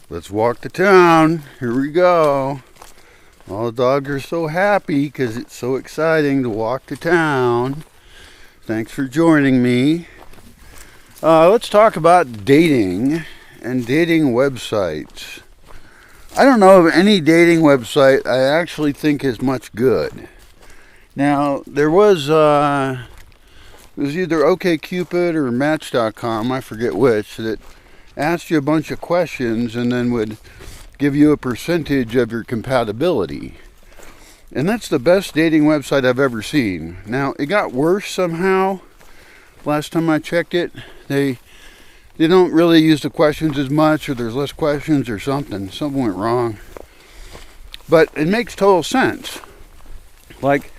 Let's walk to town. Here we go. All the dogs are so happy because it's so exciting to walk to town. Thanks for joining me. Let's talk about dating and dating websites. I don't know of any dating website I actually think is much good. Now, there was either OkCupid or Match.com, I forget which, that asked you a bunch of questions and then would give you a percentage of your compatibility. And that's the best dating website I've ever seen. Now, it got worse somehow. Last time I checked it, they don't really use the questions as much, or there's less questions or something. Something went wrong. But it makes total sense. Like,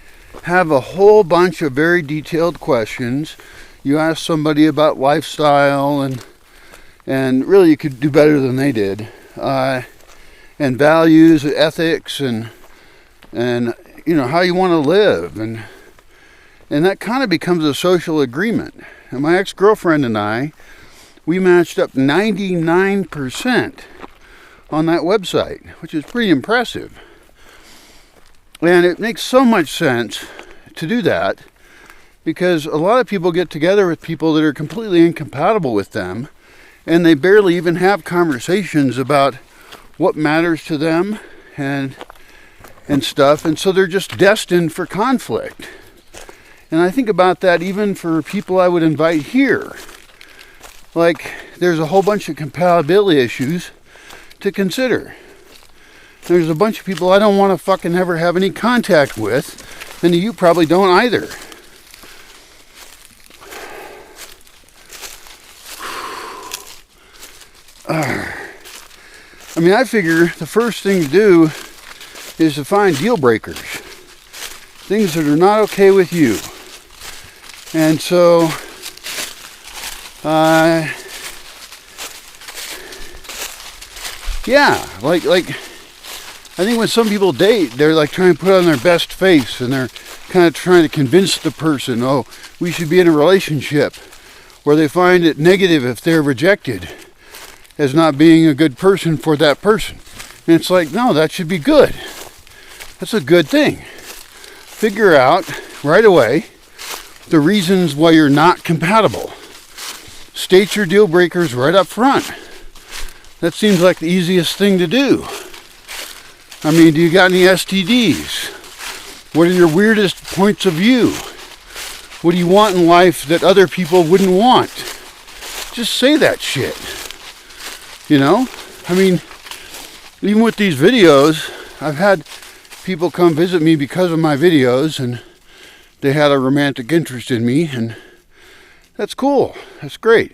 have a whole bunch of very detailed questions. You ask somebody about lifestyle and really you could do better than they did. And values, ethics, and you know how you want to live, and that kind of becomes a social agreement. And my ex-girlfriend and I, we matched up 99% on that website, which is pretty impressive. And it makes so much sense to do that because a lot of people get together with people that are completely incompatible with them, and they barely even have conversations about what matters to them and stuff, and so they're just destined for conflict. And I think about that even for people I would invite here. Like, there's a whole bunch of compatibility issues to consider. There's a bunch of people I don't want to fucking ever have any contact with, and you probably don't either. I mean, I figure the first thing to do is to find deal breakers. Things that are not okay with you. And so, yeah, like, I think when some people date, they're like trying to put on their best face, and they're kind of trying to convince the person, oh, we should be in a relationship, where they find it negative if they're rejected as not being a good person for that person. And it's like, no, that should be good. That's a good thing. Figure out right away the reasons why you're not compatible. State your deal breakers right up front. That seems like the easiest thing to do. I mean, do you got any STDs? What are your weirdest points of view? What do you want in life that other people wouldn't want? Just say that shit. You know? I mean, even with these videos, I've had people come visit me because of my videos, and they had a romantic interest in me, and that's cool. That's great.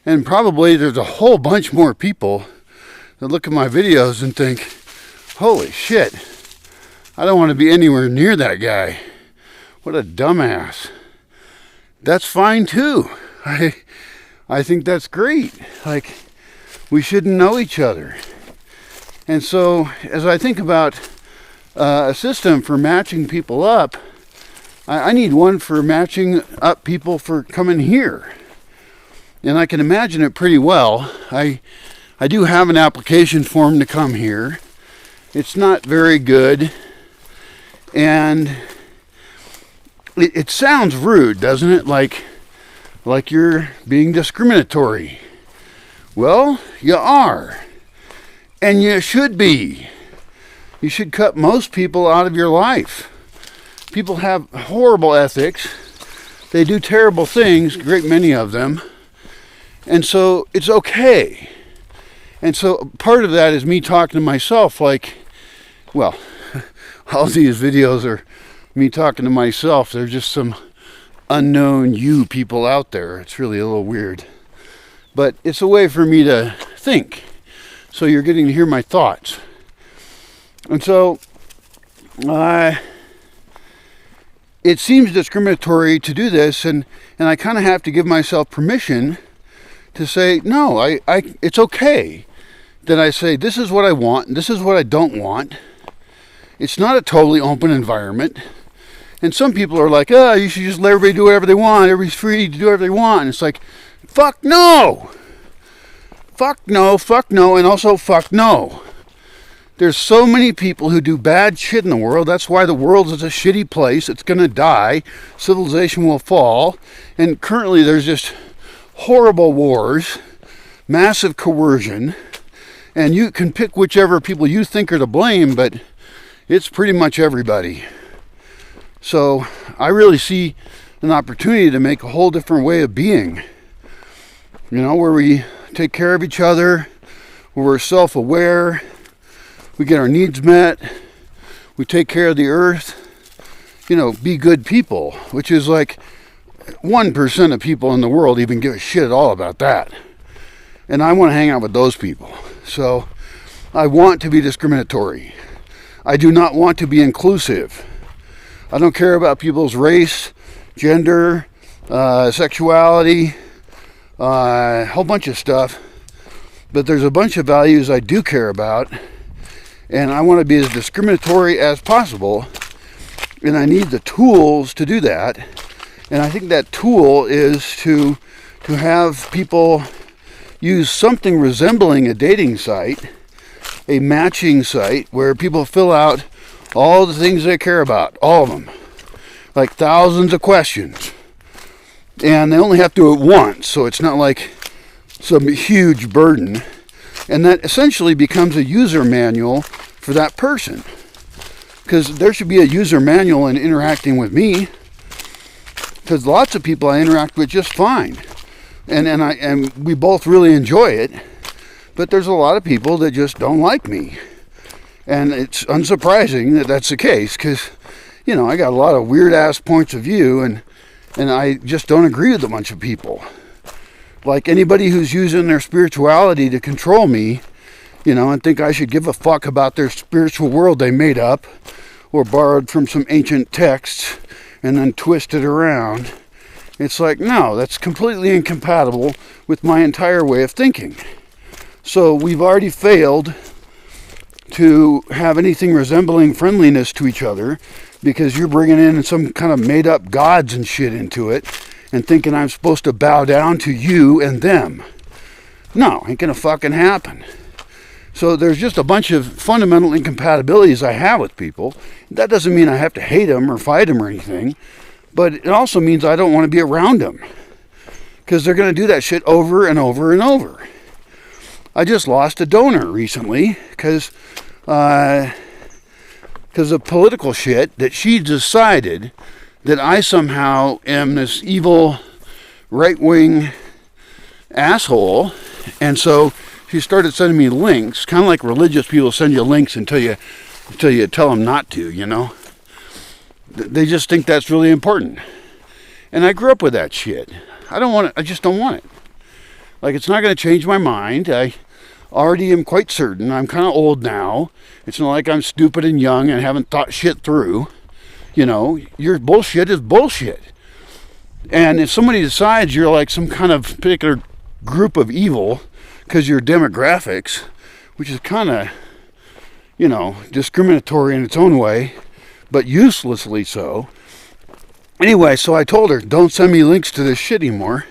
And probably there's a whole bunch more people that look at my videos and think, holy shit, I don't want to be anywhere near that guy. What a dumbass. That's fine too. I think that's great. Like, we shouldn't know each other. And so, as I think about a system for matching people up, I need one for matching up people for coming here. And I can imagine it pretty well. I do have an application form to come here. It's not very good. And it sounds rude, doesn't it? Like you're being discriminatory. Well, you are. And you should be. You should cut most people out of your life. People have horrible ethics. They do terrible things, a great many of them. And so it's okay. And so part of that is me talking to myself like, well, all these videos are me talking to myself. They're just some unknown you people out there. It's really a little weird. But it's a way for me to think. So you're getting to hear my thoughts. And so, it seems discriminatory to do this, and I kind of have to give myself permission to say, no, it's okay that I say, this is what I want, and this is what I don't want. It's not a totally open environment. And some people are like, oh, you should just let everybody do whatever they want. Everybody's free to do whatever they want. And it's like, fuck no! fuck no, and also fuck no. There's so many people who do bad shit in the world. That's why the world is a shitty place. It's going to die. Civilization will fall. And currently there's just horrible wars, massive coercion, and you can pick whichever people you think are to blame, but it's pretty much everybody. So I really see an opportunity to make a whole different way of being. You know, where we take care of each other, where we're self-aware, we get our needs met, we take care of the earth, you know, be good people, which is like 1% of people in the world even give a shit at all about that. And I want to hang out with those people. So I want to be discriminatory. I do not want to be inclusive. I don't care about people's race, gender, sexuality, a whole bunch of stuff. But there's a bunch of values I do care about. And I want to be as discriminatory as possible. And I need the tools to do that. And I think that tool is to have people use something resembling a dating site, a matching site, where people fill out all the things they care about, all of them. Like thousands of questions. And they only have to do it once, so it's not like some huge burden. And that essentially becomes a user manual for that person. Because there should be a user manual in interacting with me. Because lots of people I interact with just fine. And we both really enjoy it. But there's a lot of people that just don't like me. And it's unsurprising that that's the case. Because, you know, I got a lot of weird-ass points of view. And I just don't agree with a bunch of people. Like anybody who's using their spirituality to control me, you know, and think I should give a fuck about their spiritual world they made up or borrowed from some ancient texts and then twisted around. It's like, no, that's completely incompatible with my entire way of thinking. So we've already failed to have anything resembling friendliness to each other because you're bringing in some kind of made up gods and shit into it and thinking I'm supposed to bow down to you and them. No, ain't gonna fucking happen. So there's just a bunch of fundamental incompatibilities I have with people. That doesn't mean I have to hate them or fight them or anything, but it also means I don't want to be around them because they're going to do that shit over and over and over. I just lost a donor recently because of political shit that she decided that I somehow am this evil right-wing asshole, and so she started sending me links, kind of like religious people send you links until you tell them not to, you know. They just think that's really important. And I grew up with that shit. I just don't want it. Like, it's not going to change my mind. I already am quite certain. I'm kind of old now. It's not like I'm stupid and young and haven't thought shit through. You know, your bullshit is bullshit. And if somebody decides you're like some kind of particular group of evil because your demographics, which is kind of, you know, discriminatory in its own way, but uselessly so. Anyway, so I told her, don't send me links to this shit anymore.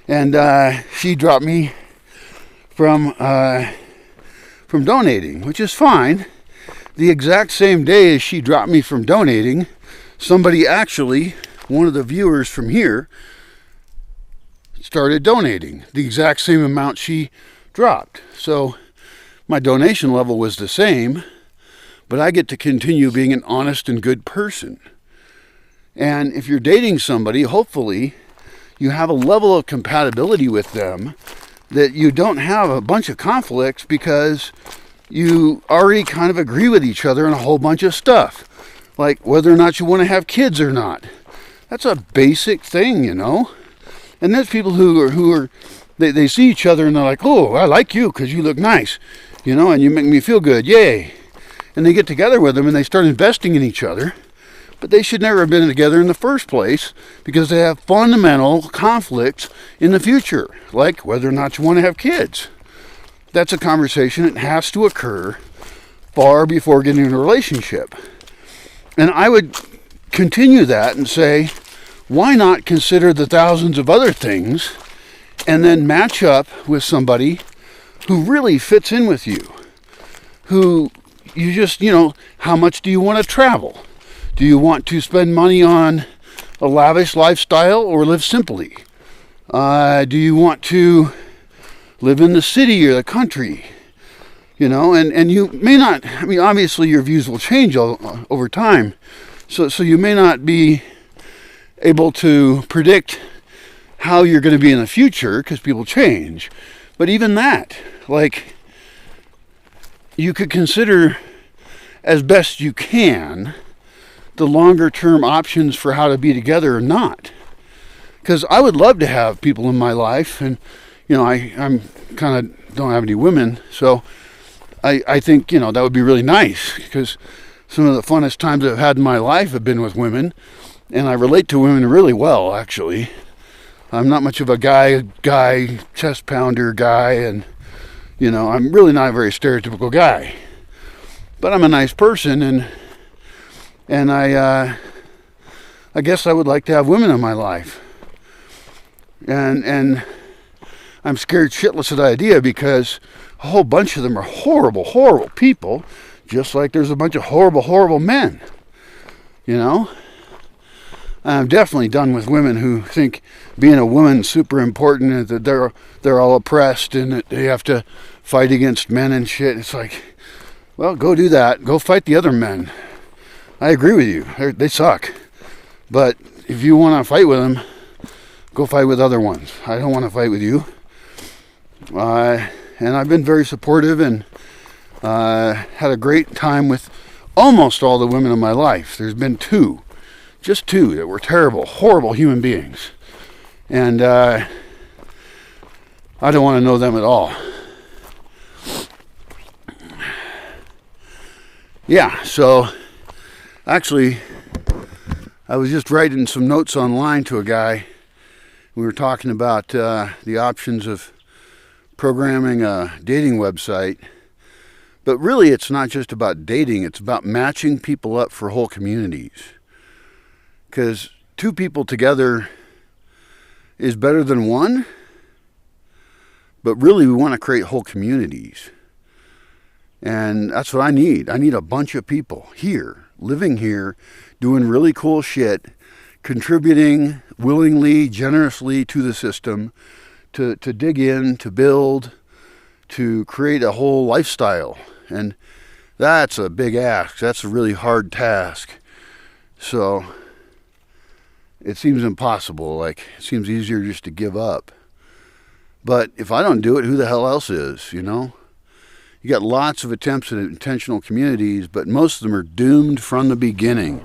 And she dropped me from donating, which is fine. The exact same day as she dropped me from donating, somebody actually, one of the viewers from here, started donating the exact same amount she dropped. So my donation level was the same, but I get to continue being an honest and good person. And if you're dating somebody, hopefully you have a level of compatibility with them that you don't have a bunch of conflicts because you already kind of agree with each other on a whole bunch of stuff. Like whether or not you want to have kids or not. That's a basic thing, you know. And there's people who are they see each other and they're like, oh, I like you because you look nice, you know, and you make me feel good, yay. And they get together with them and they start investing in each other. But they should never have been together in the first place because they have fundamental conflicts in the future, like whether or not you want to have kids. That's a conversation that has to occur far before getting in a relationship. And I would continue that and say, why not consider the thousands of other things and then match up with somebody who really fits in with you, who you just, how much do you want to travel? Do you want to spend money on a lavish lifestyle or live simply? Do you want to live in the city or the country? And you may not, obviously your views will change over time. So you may not be able to predict how you're going to be in the future because people change. But even that, you could consider as best you can the longer term options for how to be together or not. Because I would love to have people in my life, and I'm kind of don't have any women, so I think that would be really nice, because some of the funnest times I've had in my life have been with women, and I relate to women really well, actually. I'm not much of a guy chest pounder guy, and I'm really not a very stereotypical guy, but I'm a nice person, and I guess I would like to have women in my life, and I'm scared shitless of the idea, because a whole bunch of them are horrible, horrible people, just like there's a bunch of horrible, horrible men. I'm definitely done with women who think being a woman is super important, and that they're all oppressed and that they have to fight against men and shit. It's like, well, go do that. Go fight the other men. I agree with you. They suck. But if you want to fight with them, go fight with other ones. I don't want to fight with you. And I've been very supportive, and had a great time with almost all the women in my life. There's been just two that were terrible, horrible human beings. And I don't want to know them at all. Yeah, so actually, I was just writing some notes online to a guy. We were talking about the options of programming a dating website. But really, it's not just about dating. It's about matching people up for whole communities. Because two people together is better than one. But really, we want to create whole communities. And that's what I need. I need a bunch of people here, living here, doing really cool shit, contributing willingly, generously to the system, to dig in, to build, to create a whole lifestyle. And that's a big ask. That's a really hard task. So it seems impossible. It seems easier just to give up. But if I don't do it, who the hell else is, You got lots of attempts at intentional communities, but most of them are doomed from the beginning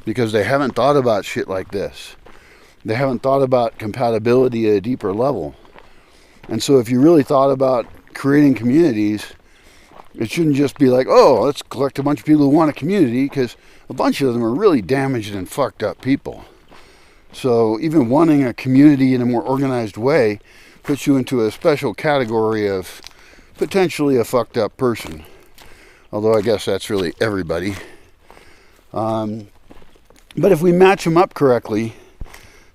because they haven't thought about shit like this. They haven't thought about compatibility at a deeper level. And so if you really thought about creating communities, it shouldn't just be like, oh, let's collect a bunch of people who want a community, because a bunch of them are really damaged and fucked up people. So even wanting a community in a more organized way puts you into a special category of potentially a fucked up person. Although I guess that's really everybody. But if we match them up correctly,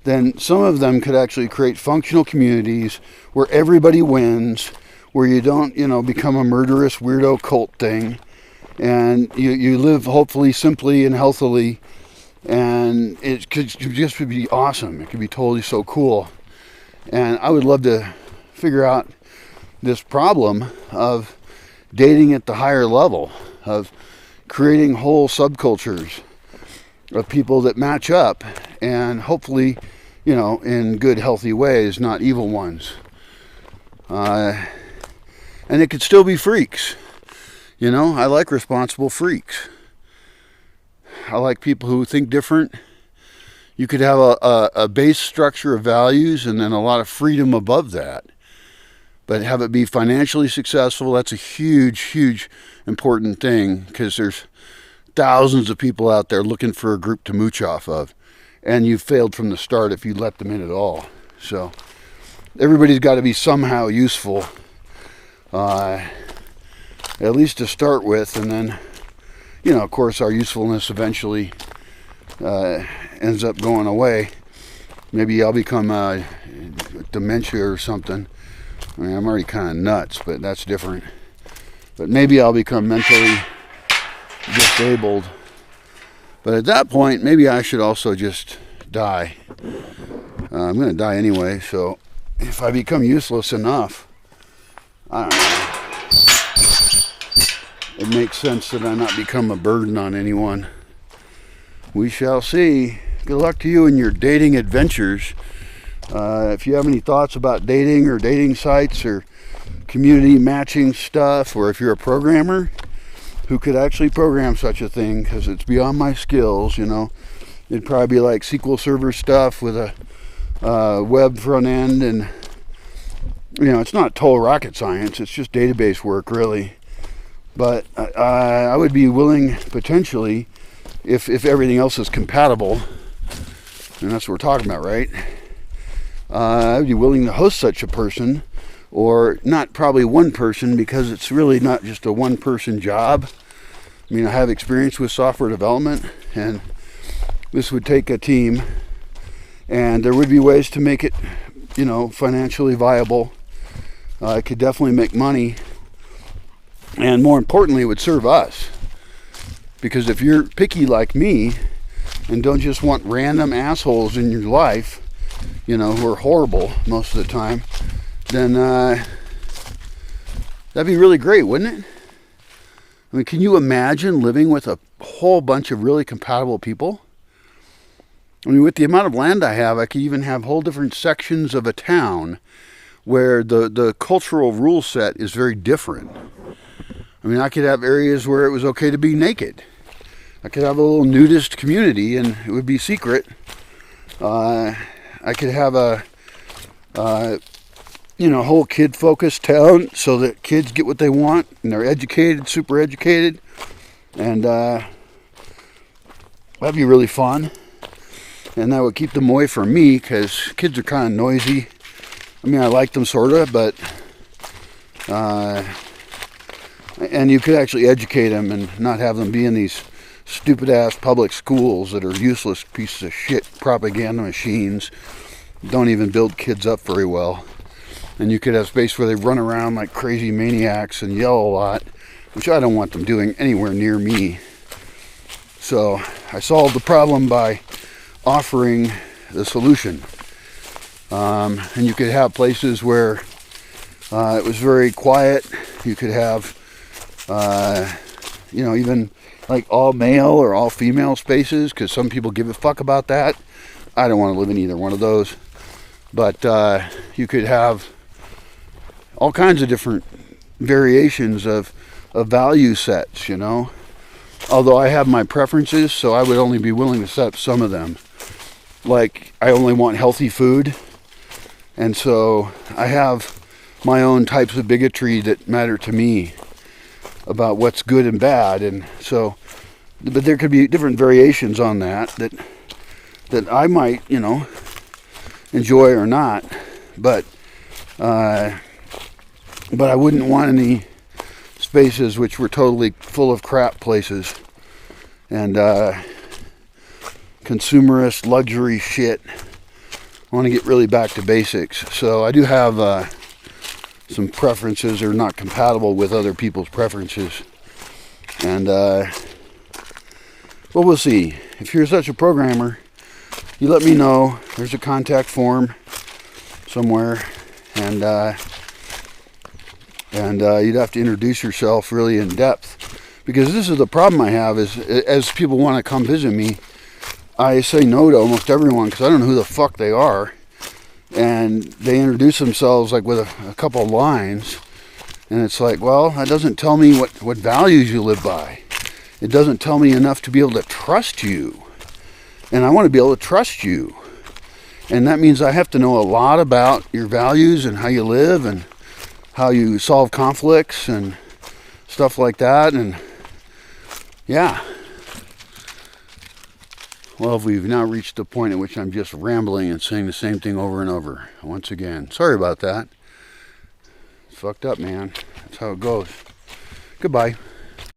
then some of them could actually create functional communities where everybody wins, where you don't, become a murderous weirdo cult thing, and you live hopefully simply and healthily, and it could just be awesome. It could be totally so cool. And I would love to figure out this problem of dating at the higher level, of creating whole subcultures of people that match up, and hopefully, in good, healthy ways, not evil ones. And it could still be freaks. I like responsible freaks. I like people who think different. You could have a base structure of values and then a lot of freedom above that. But have it be financially successful, that's a huge, huge important thing, because there's thousands of people out there looking for a group to mooch off of. And you've failed from the start if you let them in at all. So everybody's got to be somehow useful, at least to start with. And then, of course, our usefulness eventually ends up going away. Maybe I'll become dementia or something. I mean, I'm already kind of nuts, but that's different. But maybe I'll become mentally disabled. But at that point, maybe I should also just die. I'm going to die anyway, so if I become useless enough, I don't know. It makes sense that I not become a burden on anyone. We shall see. Good luck to you in your dating adventures. If you have any thoughts about dating or dating sites or community matching stuff, or if you're a programmer who could actually program such a thing, because it's beyond my skills, you know, it'd probably be like SQL Server stuff with a web front end, and you know, it's not total rocket science, it's just database work really. But I would be willing, potentially, if everything else is compatible, and that's what we're talking about, right? I would be willing to host such a person, or not probably one person, because it's really not just a one-person job. I mean, I have experience with software development, and this would take a team, and there would be ways to make it, you know, financially viable. It could definitely make money, and more importantly, it would serve us. Because if you're picky like me, and don't just want random assholes in your life, you know, who are horrible most of the time, then that'd be really great, wouldn't it? I mean, can you imagine living with a whole bunch of really compatible people? I mean, with the amount of land I have, I could even have whole different sections of a town where the cultural rule set is very different. I mean, I could have areas where it was okay to be naked. I could have a little nudist community, and it would be secret. I could have a whole kid-focused town so that kids get what they want, and they're educated, super educated, and that'd be really fun. And that would keep them away from me, because kids are kind of noisy. I mean, I like them sort of, but and you could actually educate them and not have them be in these stupid-ass public schools that are useless pieces of shit propaganda machines. Don't even build kids up very well. And you could have space where they run around like crazy maniacs and yell a lot, which I don't want them doing anywhere near me. So I solved the problem by offering the solution. And you could have places where it was very quiet. You could have, even like all male or all female spaces, because some people give a fuck about that. I don't want to live in either one of those. But you could have all kinds of different variations of value sets, you know. Although I have my preferences, so I would only be willing to set up some of them. Like, I only want healthy food. And so I have my own types of bigotry that matter to me about what's good and bad. And so, but there could be different variations on that I might, you know, enjoy or not. But I wouldn't want any spaces which were totally full of crap places and consumerist luxury shit. I want to get really back to basics. So I do have some preferences that are not compatible with other people's preferences. And well, we'll see. If you're such a programmer, you let me know. There's a contact form somewhere, and you'd have to introduce yourself really in depth, because this is the problem I have is, as people want to come visit me, I say no to almost everyone because I don't know who the fuck they are, and they introduce themselves like with a couple lines, and it's like, well, that doesn't tell me what values you live by. It doesn't tell me enough to be able to trust you, and I want to be able to trust you, and that means I have to know a lot about your values and how you live and how you solve conflicts and stuff like that. And yeah, well, we've now reached the point at which I'm just rambling and saying the same thing over and over once again. Sorry about that. It's fucked up, man. That's how it goes. Goodbye.